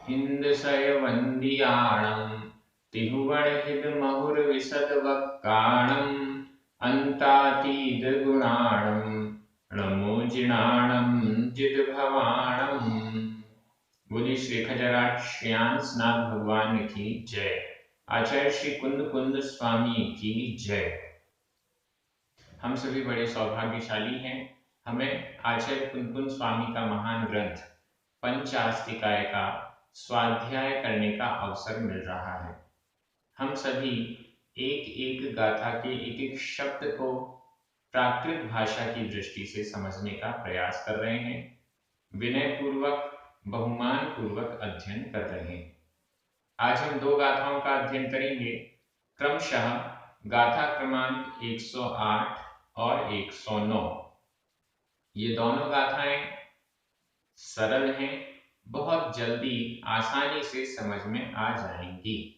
हिंदशयवन्दियाणं तिहुवणहिदमहुरविशदवक्काणं अन्तातीतगुणाणं नमो जिणाणं जितभवाणं। बोली श्री खजराट श्यामनाथ भगवान की जय। आचार्य श्री कुंद कुंद स्वामी की जय। हम सभी बड़े सौभाग्यशाली हैं। हमें आचार्य कुंद कुंद स्वामी का महान ग्रंथ पंचास्तिकाय का स्वाध्याय करने का अवसर मिल रहा है। हम सभी एक एक गाथा के एक एक शब्द को प्राकृत भाषा की दृष्टि से समझने का प्रयास कर रहे हैं। विनय पूर्वक बहुमान पूर्वक अध्ययन कर रहे हैं। आज हम दो गाथाओं का अध्ययन करेंगे, क्रमशः गाथा क्रमांक 108 और 109। ये दोनों गाथाएं सरल हैं, बहुत जल्दी आसानी से समझ में आ जाएंगी।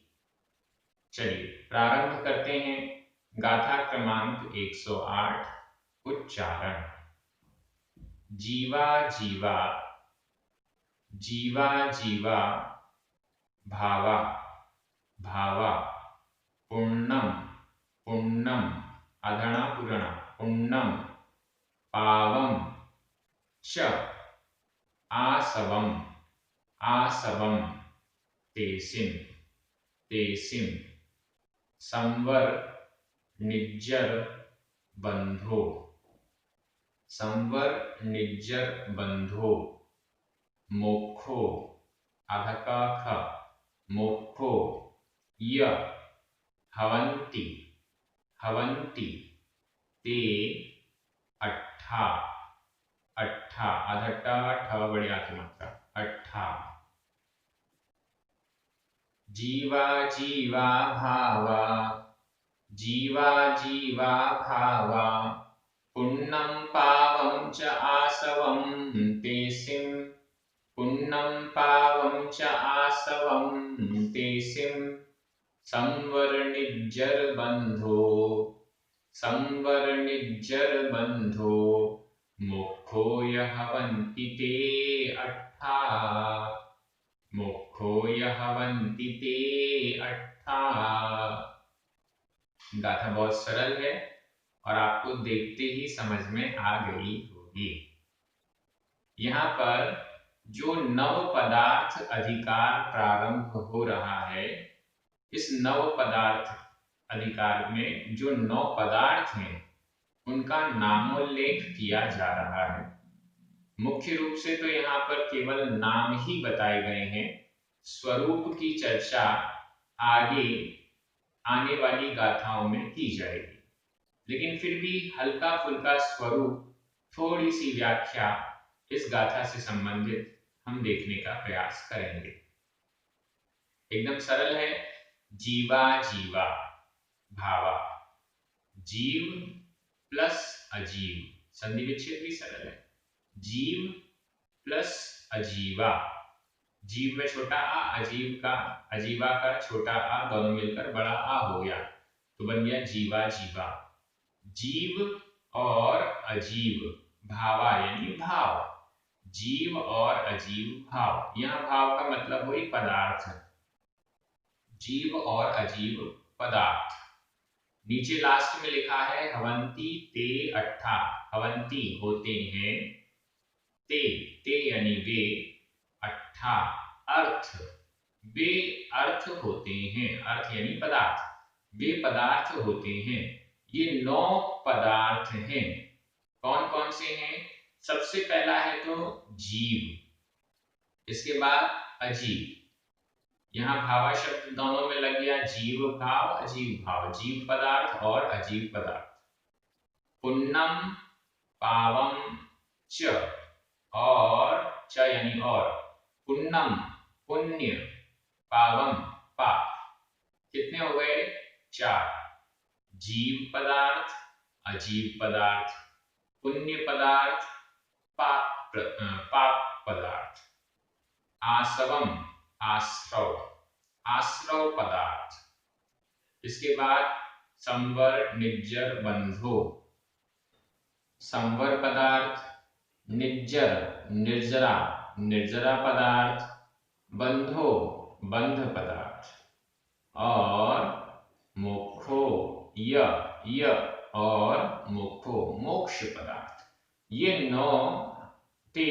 चलिए प्रारंभ करते हैं। गाथा क्रमांक 108। उच्चारण। जीवा जीवा जीवा जीवा भावा भावा पुण्यम पुण्यम अधणा पुरणा पुण्यम पावम च आसवम आसवम तेसिम तेसिम संवर निज्जर बंधो संवर निज्जर बंधो मोक्षो अधकाख मोक्षो य हवंती हवंती ते अट्ठा अट्ठा अधट्टा ठ बड़ी आती मात्रा अट्ठा। जीवा जीवा भावा जीवा जीवा भावा पुण्यं पावं च आसवं तेसिं पुण्यं पावं च आसवं तेसिं संवर्णिज्जर बंधो संवर्णिज्जर बंधो मोक्षो यहवन्ति ते अट्ठा मोक्षो यहवन्ति ते अट्ठा। गाथा बहुत सरल है और आपको देखते ही समझ में आ गई होगी। यहाँ पर जो नव पदार्थ अधिकार प्रारंभ हो रहा है, इस नव पदार्थ अधिकार में जो 9 पदार्थ हैं उनका नामोल्लेख किया जा रहा है। मुख्य रूप से तो यहाँ पर केवल नाम ही बताए गए हैं। स्वरूप की चर्चा आगे आने वाली गाथाओं में की जाएगी, लेकिन फिर भी हल्का फुल्का स्वरूप, थोड़ी सी व्याख्या इस गाथा से संबंधित हम देखने का प्रयास करेंगे। एकदम सरल है। जीवा जीवा भावा, जीव प्लस अजीव, संधि विच्छेद भी सरल है। जीव प्लस अजीवा, जीव में छोटा आ, अजीवा का छोटा आ, दोनों मिलकर बड़ा आ हो गया तो बन गया जीवा जीवा। जीव और अजीव भावा यानी भाव, जीव और अजीव भाव। यहां भाव का मतलब वही पदार्थ, जीव और अजीव पदार्थ। नीचे लास्ट में लिखा है हवंती ते अट्ठा, हवंती होते हैं, ते ते यानी वे, अट्ठा अर्थ, वे अर्थ होते हैं, अर्थ यानी पदार्थ, वे पदार्थ होते हैं। ये 9 पदार्थ हैं। कौन कौन से हैं? सबसे पहला है तो जीव, इसके बाद अजीव। यहाँ भावा शब्द दोनों में लग गया, जीव भाव अजीव भाव, जीव पदार्थ और अजीव पदार्थ। पुण्यम पावम च, और च यानी और, पुण्यम पुण्य, पावम पाप। कितने हो गए? 4। जीव पदार्थ, अजीव पदार्थ, पुण्य पदार्थ, पाप पदार्थ। आसवम आश्रव, आश्रव पदार्थ। इसके बाद संवर निज्जर बंधो, संवर पदार्थ, निज्जर निर्जरा, निर्जरा पदार्थ, बंधो बंध पदार्थ, और मोक्षो य और मोक्षो मोक्ष पदार्थ। ये 9 ते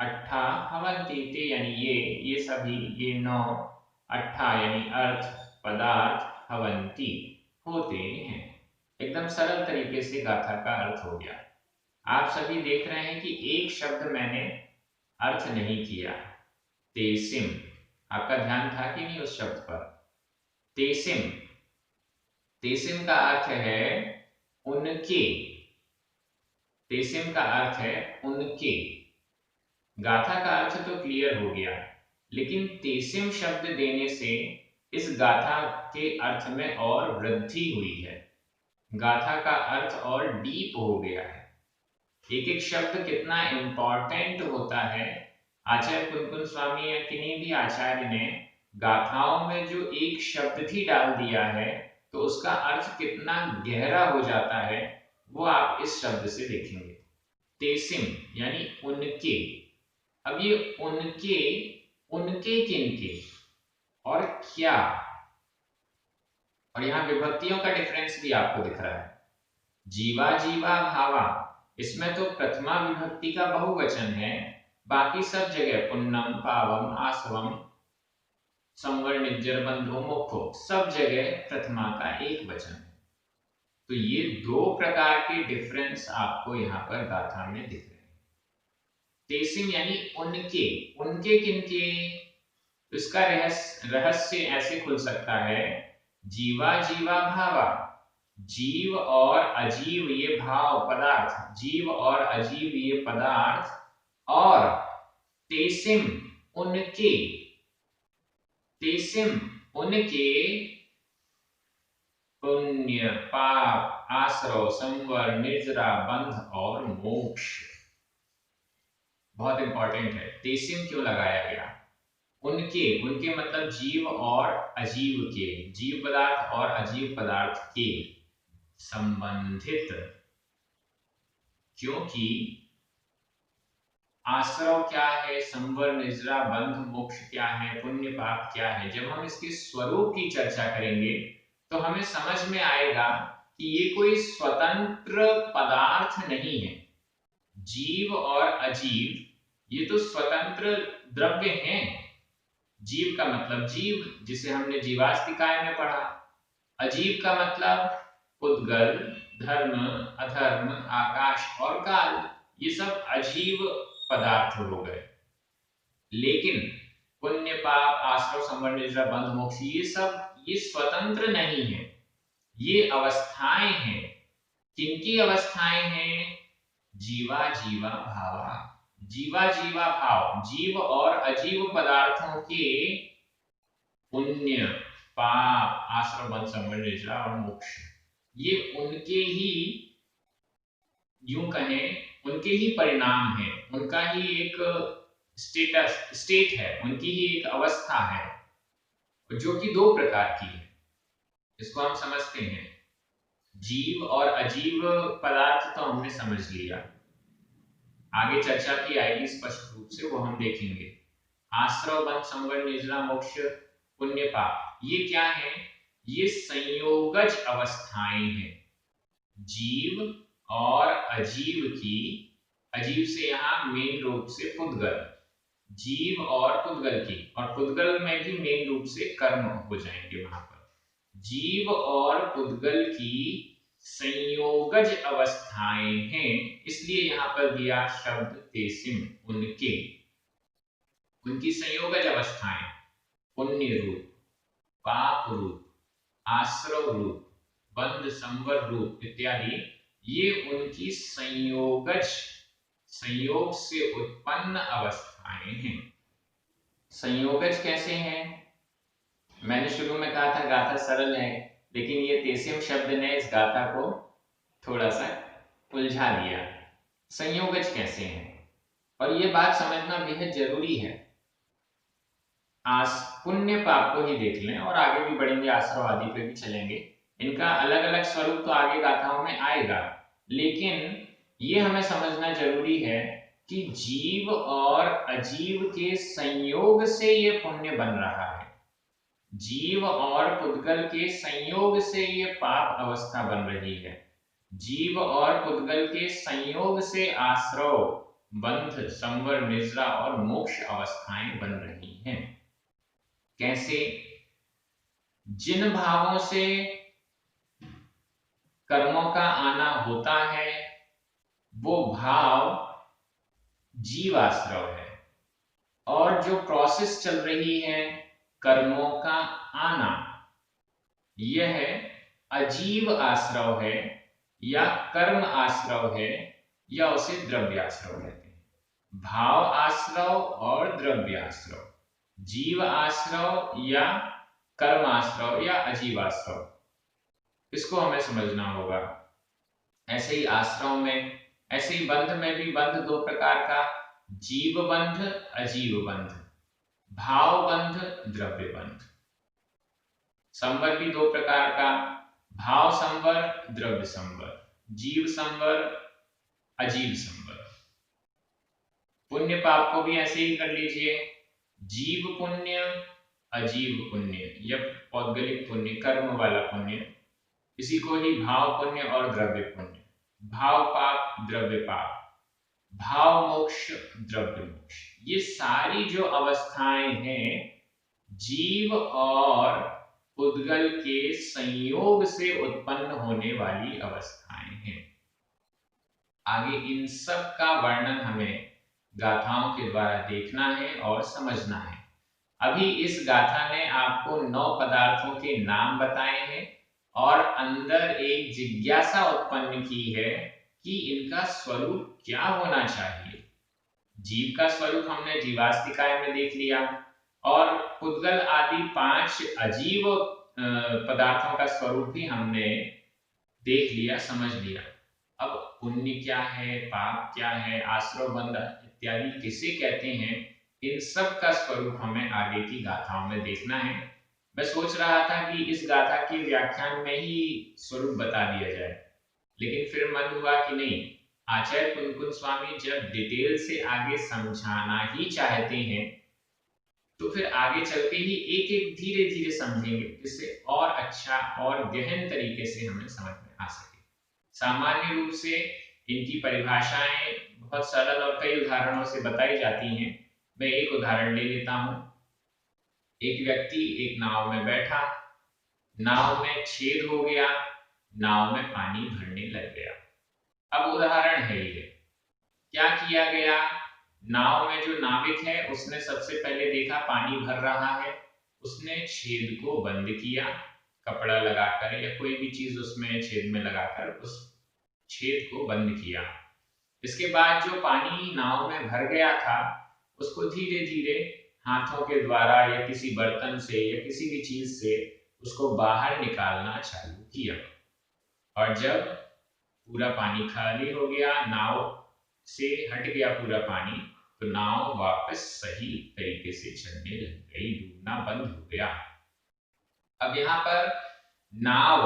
अट्ठा हवन्ति, ते यानी ये सभी, ये 9 अट्ठा यानी अर्थ, पदार्थ हवन्ति होते हैं। एकदम सरल तरीके से गाथा का अर्थ हो गया। आप सभी देख रहे हैं कि एक शब्द मैंने अर्थ नहीं किया, तेसिम। आपका ध्यान था कि नहीं उस शब्द पर? तेसिम, तेसिम का अर्थ है उनके, तेसिम का अर्थ है उनके। गाथा का अर्थ तो क्लियर हो गया, लेकिन तेसिम शब्द देने से इस गाथा के अर्थ में और वृद्धि हुई है। गाथा का अर्थ और डीप हो गया है। एक एक शब्द कितना इंपॉर्टेंट होता है। आचार्य कुनकुन स्वामी या किन्हीं भी आचार्य ने गाथाओं में जो एक शब्द भी डाल दिया है तो उसका अर्थ कितना गहरा हो जाता है, वो आप इस शब्द से देखेंगे। तेसिम यानी उनके। अब ये उनके, उनके किनके और क्या, और यहाँ विभक्तियों का डिफरेंस भी आपको दिख रहा है। जीवा जीवा भावा, इसमें तो प्रथमा विभक्ति का बहुवचन है, बाकी सब जगह पुन्नम पावम आसवम संवर निज्जर बंधु मुखो सब जगह प्रथमा का एक वचन है। तो ये 2 प्रकार के डिफरेंस आपको यहाँ पर गाथा में दिख रहे हैं। तेसिम यानी उनके, उनके किनके, इसका रहस्य ऐसे खुल सकता है। जीवा जीवा भावा, जीव और अजीव ये भाव पदार्थ, जीव और अजीव ये पदार्थ, और तेसिम उनके, तेसिम उनके पुण्य पाप आश्रव संवर निर्जरा बंध और मोक्ष। बहुत इंपॉर्टेंट है, तेसिम क्यों लगाया गया? उनके, उनके मतलब जीव और अजीव के, जीव पदार्थ और अजीव पदार्थ के संबंधित, क्योंकि आश्रव क्या है, संवर निजरा बंध मोक्ष क्या है, पुण्य पाप क्या है। जब हम इसके स्वरूप की चर्चा करेंगे तो हमें समझ में आएगा कि ये कोई स्वतंत्र पदार्थ नहीं है। जीव और अजीव ये तो स्वतंत्र द्रव्य हैं। जीव का मतलब जीव, जिसे हमने जीवास्तिकाय में पढ़ा। अजीव का मतलब उद्गल, धर्म, अधर्म, आकाश और काल, ये सब अजीव पदार्थ हो गए। लेकिन पुण्य पाप आश्रव संवर निजरा बंध मोक्ष ये सब ये स्वतंत्र नहीं है, ये अवस्थाएं हैं। किनकी अवस्थाएं हैं? जीवा जीवा भावा, जीवा जीवा भाव, जीव और अजीव पदार्थों के पुण्य पाप आश्रम बंध संवर निजरा और मोक्ष, ये उनके ही, यूं कहें उनके ही परिणाम है, उनका ही एक स्टेट है, उनकी ही एक अवस्था है, जो कि 2 प्रकार की है। इसको हम समझते हैं। जीव और अजीव पदार्थ तो हमने समझ लिया, आगे चर्चा की आएगी स्पष्ट रूप से, वो हम देखेंगे। आश्रव बंध संवर निजरा मोक्ष पुण्य पाप ये क्या है? ये संयोगज अवस्थाएं हैं जीव और अजीव की। अजीव से यहाँ मेन रूप से पुद्गल, जीव और पुद्गल की, और पुद्गल में भी मेन रूप से कर्म हो जाएंगे वहां पर। जीव और पुद्गल की संयोगज अवस्थाएं हैं, इसलिए यहाँ पर दिया शब्द तेसिम उनके, उनकी संयोगज अवस्थाएं, पुण्य रूप, पाप रूप, आश्रव रूप, बंध संवर रूप इत्यादि, ये उनकी संयोगज, संयोग से उत्पन्न अवस्थाएं हैं। संयोगज कैसे हैं? मैंने शुरू में कहा था गाथा सरल है, लेकिन ये तेसिम शब्द ने इस गाथा को थोड़ा सा उलझा दिया। संयोगज कैसे हैं? और ये बात समझना बेहद जरूरी है। पुण्य पाप को ही देख लें और आगे भी बढ़ेंगे, आश्रव आदि पे भी चलेंगे। इनका अलग अलग स्वरूप तो आगे गाथाओं में आएगा, लेकिन ये हमें समझना जरूरी है कि जीव और अजीव के संयोग से ये पुण्य बन रहा है, जीव और पुद्गल के संयोग से ये पाप अवस्था बन रही है, जीव और पुद्गल के संयोग से आश्रव, बंध, संवर, निद्रा और मोक्ष अवस्थाएं बन रही हैं। कैसे? जिन भावों से कर्मों का आना होता है वो भाव जीवाश्रव है, और जो प्रोसेस चल रही है कर्मों का आना, यह अजीव आश्रव है या कर्म आश्रव है, या उसे द्रव्याश्रव कहते हैं। भाव आश्रव और द्रव्याश्रव, जीव आश्रव या कर्म आश्रव या अजीव आश्रव, इसको हमें समझना होगा। ऐसे ही आश्रव में, ऐसे ही बंध में भी बंध दो प्रकार का, जीव बंध, अजीव बंध, भाव बंध, द्रव्य बंध। संवर भी दो प्रकार का, भाव संवर, द्रव्य संवर, जीव संवर, अजीव संवर। पुण्य पाप को भी ऐसे ही कर लीजिए, जीव पुण्य, अजीव पुण्य या पौद्गलिक पुण्य, कर्म वाला पुण्य, इसी को ही भाव पुण्य और द्रव्य पुण्य, भाव पाप, द्रव्य पाप, भाव मोक्ष, द्रव्य मोक्ष। ये सारी जो अवस्थाएं हैं जीव और पुद्गल के संयोग से उत्पन्न होने वाली अवस्थाएं हैं। आगे इन सब का वर्णन हमें गाथाओं के द्वारा देखना है और समझना है। अभी इस गाथा ने आपको 9 पदार्थों के नाम बताए हैं और अंदर एक जिज्ञासा उत्पन्न की है कि इनका स्वरूप क्या होना चाहिए। जीव का स्वरूप हमने जीवास्तिकाय में देख लिया और पुद्गल आदि 5 अजीव पदार्थों का स्वरूप भी हमने देख लिया, समझ लिया। अब पुण्य क्या है, पाप क्या है, आश्रव बंध इत्यादि किसे कहते हैं, इन सब का स्वरूप हमें आगे की गाथाओं में देखना है। मैं सोच रहा था कि इस गाथा के व्याख्यान में ही स्वरूप बता दिया जाए, लेकिन फिर मन हुआ कि नहीं, आचार्य कुंकुन स्वामी जब डिटेल से आगे समझाना ही चाहते हैं तो फिर आगे चलते ही एक एक धीरे धीरे समझेंगे, जिससे और अच्छा और गहन तरीके से हमें समझ में आ सके। सामान्य रूप से इनकी परिभाषाएं बहुत सरल और कई उदाहरणों से बताई जाती हैं। मैं एक उदाहरण ले लेता हूं। एक व्यक्ति एक नाव में बैठा, नाव में छेद हो गया, नाव में पानी भरने लग गया। अब उदाहरण है ये, क्या किया गया, नाव में जो नाविक है उसने सबसे पहले देखा पानी भर रहा है, उसने छेद को बंद किया, कपड़ा लगाकर या कोई भी चीज उसमें छेद में लगाकर उस छेद को बंद किया। इसके बाद जो पानी नाव में भर गया था उसको धीरे धीरे हाथों के द्वारा या किसी बर्तन से या किसी भी चीज से उसको बाहर निकालना चालू किया, और जब पूरा पानी खाली हो गया, नाव से हट गया पूरा पानी, तो नाव वापस सही तरीके से चलने लग गई, डूबना बंद हो गया। अब यहाँ पर नाव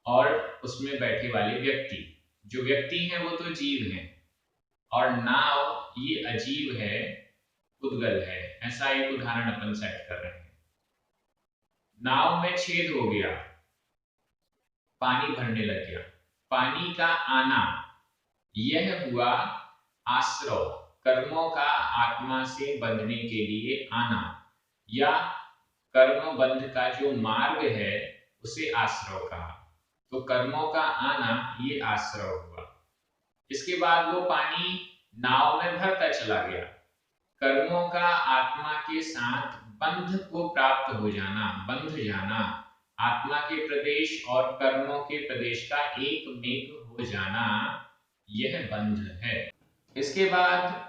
और उसमें बैठे वाले व्यक्ति, जो व्यक्ति हैं वो तो जीव हैं और नाव ये अजीव है, पुद्गल है। ऐसा एक उदाहरण अपन सेट कर रहे हैं। नाव में छेद हो गया, पानी भरने लग गया, पानी का आना यह हुआ आश्रव, कर्मों का आत्मा से बंधने के लिए आना, या कर्म बंध का जो मार्ग है उसे आश्रव कहा। तो कर्मों का आना ये आश्रव हुआ। इसके बाद वो पानी नाव में भरता चला गया, कर्मों का आत्मा के साथ बंध को प्राप्त हो जाना, बंध जाना, आत्मा के प्रदेश और कर्मों के प्रदेश का एक मेघ हो जाना, यह बंध है। इसके बाद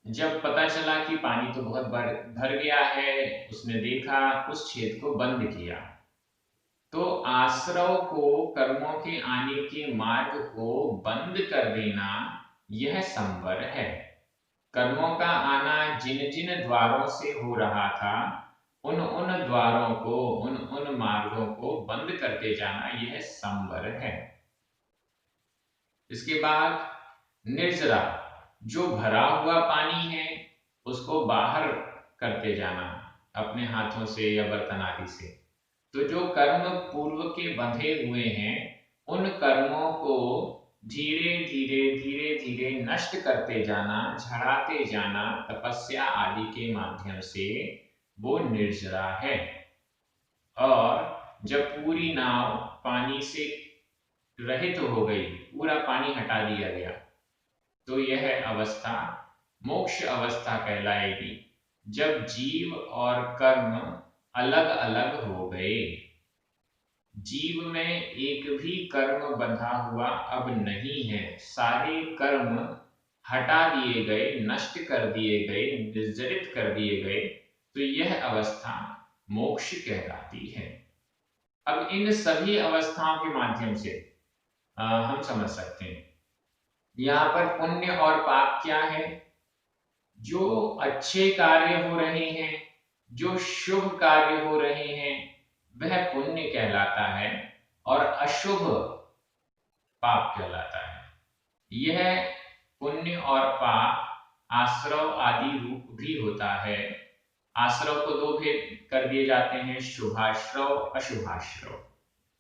जब पता चला कि पानी तो बहुत भर गया है, उसने देखा, उस छेद को बंद किया, तो आश्रव को, कर्मों के आने के मार्ग को बंद कर देना, यह संवर है। कर्मों का आना जिन जिन द्वारों से हो रहा था, उन उन द्वारों को, उन उन मार्गों को बंद करते जाना, यह संवर है। इसके बाद निर्जरा, जो भरा हुआ पानी है उसको बाहर करते जाना अपने हाथों से या बर्तन आदि से। तो जो कर्म पूर्व के बंधे हुए हैं उन कर्मों को धीरे धीरे धीरे धीरे नष्ट करते जाना, झड़ाते जाना तपस्या आदि के माध्यम से, वो निर्जरा है। और जब पूरी नाव पानी से रहित हो गई, पूरा पानी हटा दिया गया, तो यह अवस्था मोक्ष अवस्था कहलाएगी, जब जीव और कर्म अलग अलग हो गए। जीव में एक भी कर्म बंधा हुआ अब नहीं है, सारे कर्म हटा दिए गए, नष्ट कर दिए गए, निर्जरित कर दिए गए, तो यह अवस्था मोक्ष कहलाती है। अब इन सभी अवस्थाओं के माध्यम से हम समझ सकते हैं यहाँ पर पुण्य और पाप क्या है। जो अच्छे कार्य हो रहे हैं, जो शुभ कार्य हो रहे हैं, वह पुण्य कहलाता है और अशुभ पाप कहलाता है। यह पुण्य और पाप आश्रव आदि रूप भी होता है। आश्रव को दो भेद कर दिए जाते हैं, शुभाश्रव अशुभाश्रव।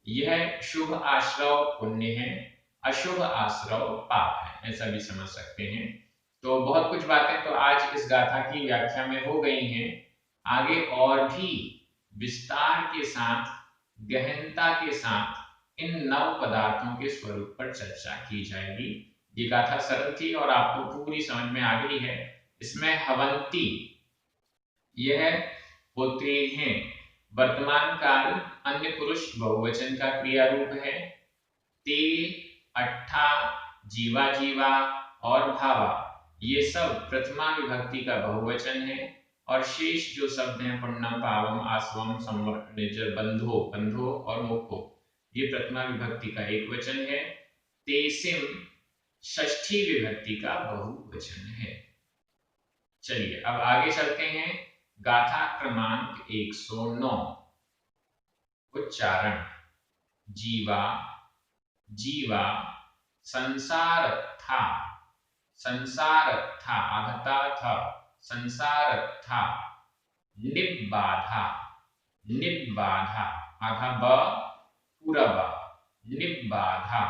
यह शुभ आश्रव पुण्य है, अशुभ आश्रव पाप है, ऐसा भी समझ सकते हैं। तो बहुत कुछ बातें तो आज इस गाथा की व्याख्या में हो गई हैं। आगे और भी विस्तार के साथ, गहनता के साथ इन नव पदार्थों के स्वरूप पर चर्चा की जाएगी। ये गाथा सरल थी और आपको पूरी समझ में आ गई है। इसमें हवंती यह होते हैं वर्तमान काल अन्य पुरुष बहुवचन का क्रिया रूप है। ते, अट्ठा, जीवा जीवा और भावा ये सब प्रथमा विभक्ति का बहुवचन है। और शेष जो शब्द हैं पुण्यम, पावम, आसवम, संवर, निर्जर, बंधो, बंधो और मुक्को, ये प्रथमा विभक्ति का एक वचन है। तेसिम षष्ठी विभक्ति का बहुवचन है। चलिए अब आगे चलते हैं। गाथा क्रमांक 109। उच्चारण। जीवा जीवा, संसारत्था संसारत्था, आधा था, संसारत्था, निब्बाधा निब्बाधा, आधा ब पूरा ब, निब्बाधा,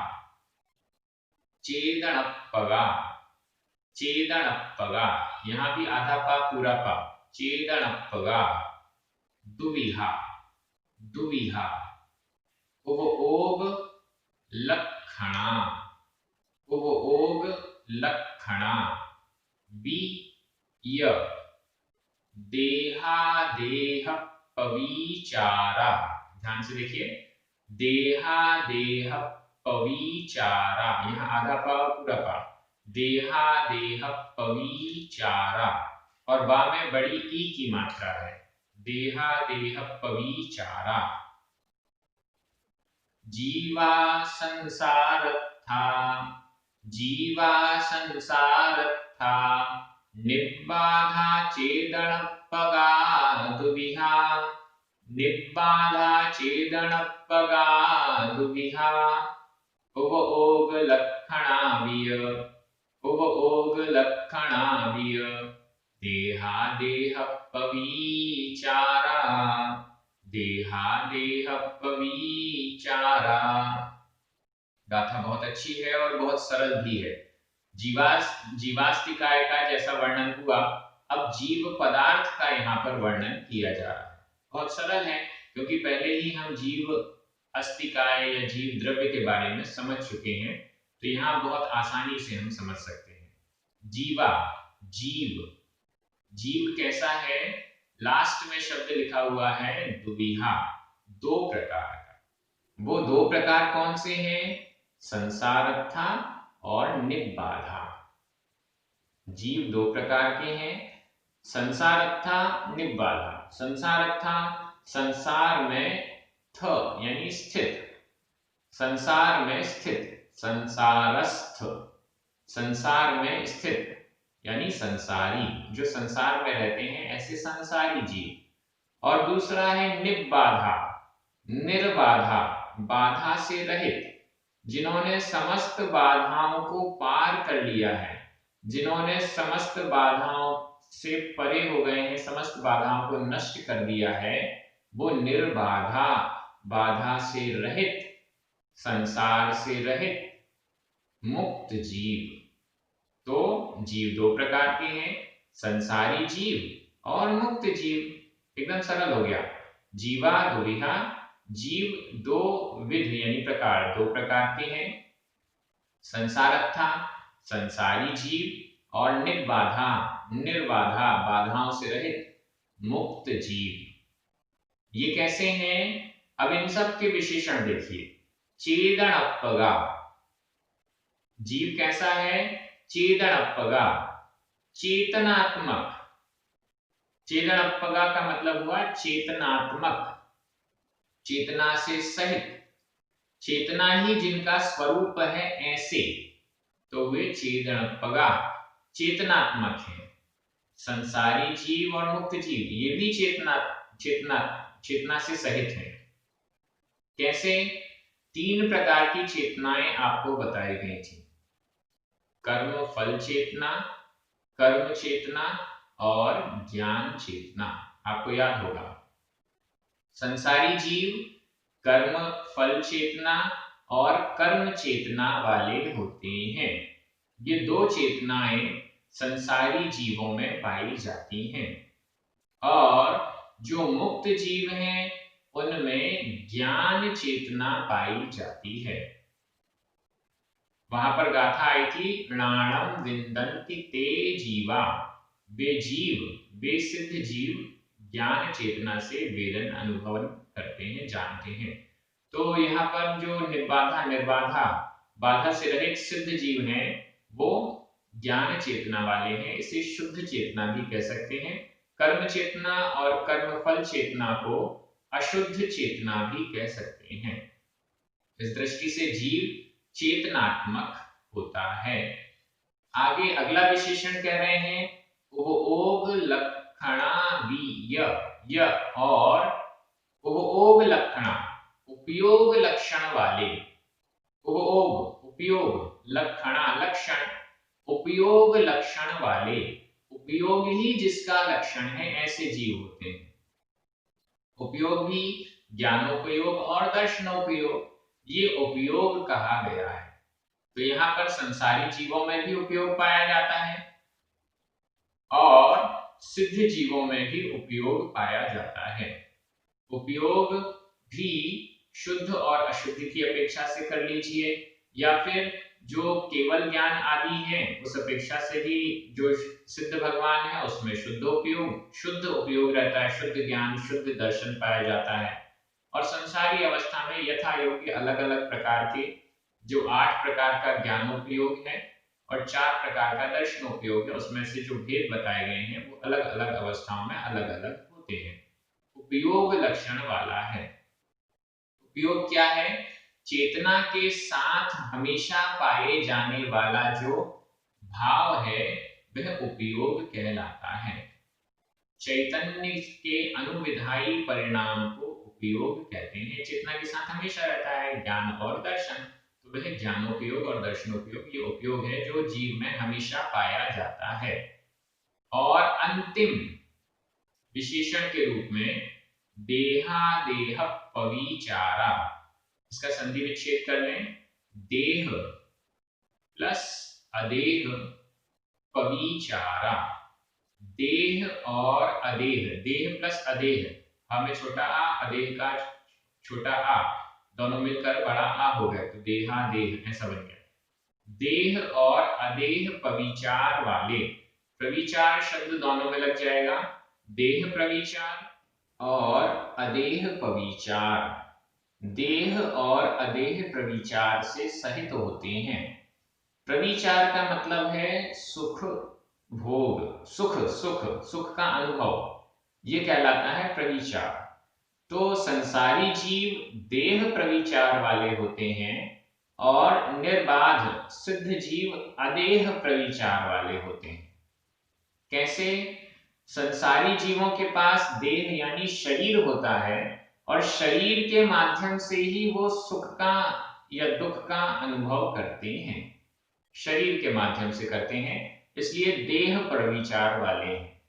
चेदनप्पगा चेदनप्पगा, यहां भी आधा पा पूरा पा, चेदनप्पगा, दुविहा दुविहा, उपओग लक्षणा उपओग लक्षणा, विय देहादेह पविचारा, ध्यान से देखिए, देहादेह पविचारा, यहाँ आधा पा पूरा पा, देहादेह पविचारा, और बा में बड़ी ई की मात्रा है, देहादेह पविचारा। जीवा संसारत्था जीवा संसारत्था, निब्बाधा चेदनप्पगा दुविहा निब्बाधा चेदनप्पगा दुविहा, उपओग लक्षणा विय उपओग लक्षणा विय, देहादेह पविचारा देहादेह पविचारा। गाथा बहुत अच्छी है और बहुत सरल भी है। जीवास्तिकाय का जैसा वर्णन हुआ, अब जीव पदार्थ का यहाँ पर वर्णन किया जा रहा है। बहुत सरल है क्योंकि पहले ही हम जीव अस्तिकाय या जीव द्रव्य के बारे में समझ चुके हैं, तो यहाँ बहुत आसानी से हम समझ सकते हैं। जीवा, जीव, जीव कैसा है? लास्ट में शब्द लिखा हुआ है दुविहा, दो प्रकार का। वो दो प्रकार कौन से हैं? संसारत्था और निब्बाधा। जीव दो प्रकार के हैं, संसारत्था, निब्बाधा। संसारत्था, संसार में थ यानी स्थित, संसार में स्थित, संसारस्थ, संसार में स्थित यानी संसारी, जो संसार में रहते हैं ऐसे संसारी जीव। और दूसरा है निब्बाधा, निर्बाधा, बाधा से रहित, जिन्होंने समस्त बाधाओं को पार कर लिया है, जिन्होंने समस्त बाधाओं से परे हो गए हैं, समस्त बाधाओं को नष्ट कर दिया है, वो निर्बाधा, बाधा से रहित, संसार से रहित मुक्त जीव। तो जीव दो प्रकार के हैं, संसारी जीव और मुक्त जीव। एकदम सरल हो गया। जीवा दुविधा, जीव दो विध यानी प्रकार, दो प्रकार के हैं, संसारत्था संसारी जीव और निर्बाधा, निर्बाधा बाधाओं से रहित मुक्त जीव। ये कैसे हैं? अब इन सब के विशेषण देखिए। चेदनअप्पगा, जीव कैसा है? चेदनअप्पगा, चेतनात्मक। चेदनअप्पगा का मतलब हुआ चेतनात्मक, चेतना से सहित, चेतना ही जिनका स्वरूप है ऐसे, तो वे चेदनअप्पगा, चेतनात्मक है। संसारी जीव और मुक्त जीव ये भी चेतना चेतना चेतना से सहित है। कैसे? तीन प्रकार की चेतनाएं आपको बताई गई थी, कर्म फल चेतना, कर्म चेतना और ज्ञान चेतना। आपको याद होगा, संसारी जीव कर्म फल चेतना और कर्म चेतना वाले होते हैं। ये दो चेतनाएं संसारी जीवों में पाई जाती हैं। और जो मुक्त जीव हैं उनमें ज्ञान चेतना पाई जाती है। वहां पर गाथा आई थी, प्राणम विंदन्ति ते जीवा, वे जीव, वे सिद्ध जीव ज्ञान चेतना से वेदन अनुभव करते हैं, जानते हैं। तो यहाँ पर जो निर्बाधा, निर्बाधा बाधा से रहित सिद्ध जीव हैं, वो ज्ञान चेतना वाले हैं, इसे शुद्ध चेतना भी कह सकते हैं। कर्म चेतना और कर्म फल चेतना को अशुद्ध चेतना भी कह सकते हैं। इस दृष्टि से जीव चेतनात्मक होता है। आगे अगला विशेषण कह रहे हैं, उपभोग लक्षणा य और उपभोग लक्षणा, उपयोग लक्षण वाले, उपभोग उपयोग, लक्षणा लक्षण, उपयोग लक्षण वाले, उपयोग ही जिसका लक्षण है ऐसे जीव होते हैं। उपयोग भी ज्ञानोपयोग और दर्शनोपयोग, ये उपयोग कहा गया है। तो यहाँ पर संसारी जीवों में भी उपयोग पाया जाता है और सिद्ध जीवों में भी उपयोग पाया जाता है। उपयोग भी शुद्ध और अशुद्ध की अपेक्षा से कर लीजिए, या फिर जो केवल ज्ञान आदि है उस अपेक्षा से भी जो सिद्ध भगवान है उसमें शुद्ध उपयोग रहता है, शुद्ध ज्ञान, शुद्ध दर्शन पाया जाता है। और संसारी अवस्था में यथा योग्य अलग अलग प्रकार के जो 8 प्रकार का ज्ञानोपयोग है और 4 प्रकार का दर्शनोपयोग है, उसमें से जो भेद बताए गए हैं वो अलग अलग अवस्थाओं में अलग अलग होते हैं। उपयोग लक्षण वाला है। उपयोग क्या है? चेतना के साथ हमेशा पाए जाने वाला जो भाव है वह उपयोग कहलाता है। चैतन्य के अनुविधायी परिणाम को उपयोग कहते हैं। चेतना के साथ हमेशा रहता है ज्ञान और दर्शन, तो वह ज्ञानोपयोग और दर्शनोपयोग ये उपयोग है जो जीव में हमेशा पाया जाता है। और अंतिम विशेषण के रूप में देहादेह पविचारा, इसका संधि विच्छेद कर लें, देह प्लस अदेह पविचारा, देह और अदेह, देह प्लस अदेह, हमें छोटा आ, अदेह का छोटा आ, दोनों मिलकर बड़ा आ हो गया, तो देहादेह ऐसा बन गया। देह और अदेह पविचार वाले, प्रविचार शब्द दोनों में लग जाएगा, देह प्रविचार और अदेह पविचार, देह और अदेह प्रविचार से सहित होते हैं। प्रविचार का मतलब है सुख भोग, सुख का अनुभव, ये कहलाता है प्रविचार। तो संसारी जीव देह प्रविचार वाले होते हैं और निर्बाध सिद्ध जीव अदेह प्रविचार वाले होते हैं। कैसे? संसारी जीवों के पास देह यानी शरीर होता है और शरीर के माध्यम से ही वो सुख का या दुख का अनुभव करते हैं, शरीर के माध्यम से करते हैं। इसलिए देह पर विचार वाले हैं।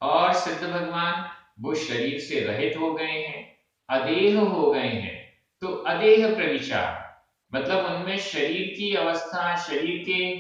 और सिद्ध भगवान वो शरीर से रहित हो गए हैं, अदेह हो गए हैं, तो अदेह प्रविचार मतलब उनमें शरीर की अवस्था, शरीर के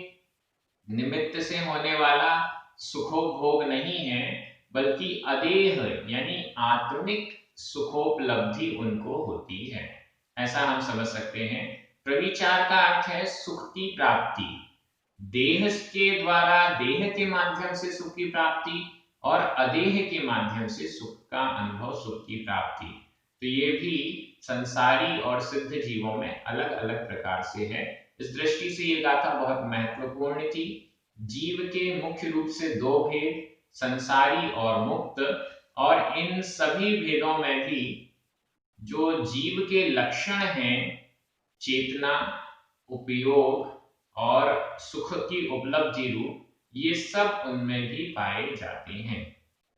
निमित्त से होने वाला सुखोपभोग नहीं है, बल्कि अदेह यानी आत्मिक सुखोपलब्धि उनको होती है। ऐसा हम समझ सकते हैं। प्रविचार का अर्थ है सुख की प्राप्ति, देह के द्वारा, देह के माध्यम से सुख की प्राप्ति और अदेह के माध्यम से सुख का अनुभव, सुख की प्राप्ति। तो ये भी संसारी और सिद्ध जीवों में अलग अलग प्रकार से है। इस दृष्टि से ये गाथा बहुत महत्वपूर्ण थी। जीव के मुख्य रूप से दो भेद, संसारी और मुक्त, और इन सभी भेदों में भी जो जीव के लक्षण हैं, चेतना, उपयोग और सुख की उपलब्धि रूप, ये सब उनमें भी पाए जाते हैं।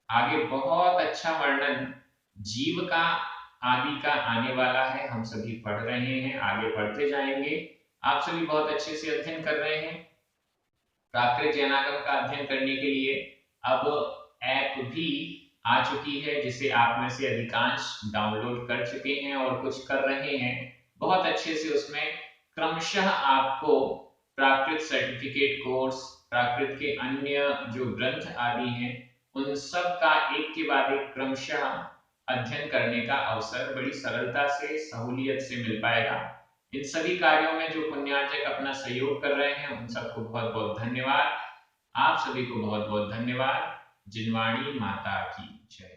आगे बहुत अच्छा वर्णन जीव का, आदि का आने वाला है। हम सभी पढ़ रहे हैं, आगे पढ़ते जाएंगे। आप सभी बहुत अच्छे से अध्ययन कर रहे हैं। प्राकृत जैनागम का अध्ययन करने के लिए अब ऐप भी आ चुकी है, जिसे आप में से अधिकांश डाउनलोड कर चुके हैं और कुछ कर रहे हैं। बहुत अच्छे से उसमें क्रमशः आपको प्राकृत सर्टिफिकेट कोर्स, प्राकृत के अन्य जो ग्रंथ आदि हैं, उन सब का एक के बाद एक क्रमशः अध्ययन करने का अवसर बड़ी सरलता से, सहूलियत से मिल पाएगा। इन सभी कार्यों में जो पुण्यार्चक अपना सहयोग कर रहे हैं, उन सबको बहुत बहुत धन्यवाद। आप सभी को बहुत बहुत धन्यवाद। जिनवाणी माता की जय।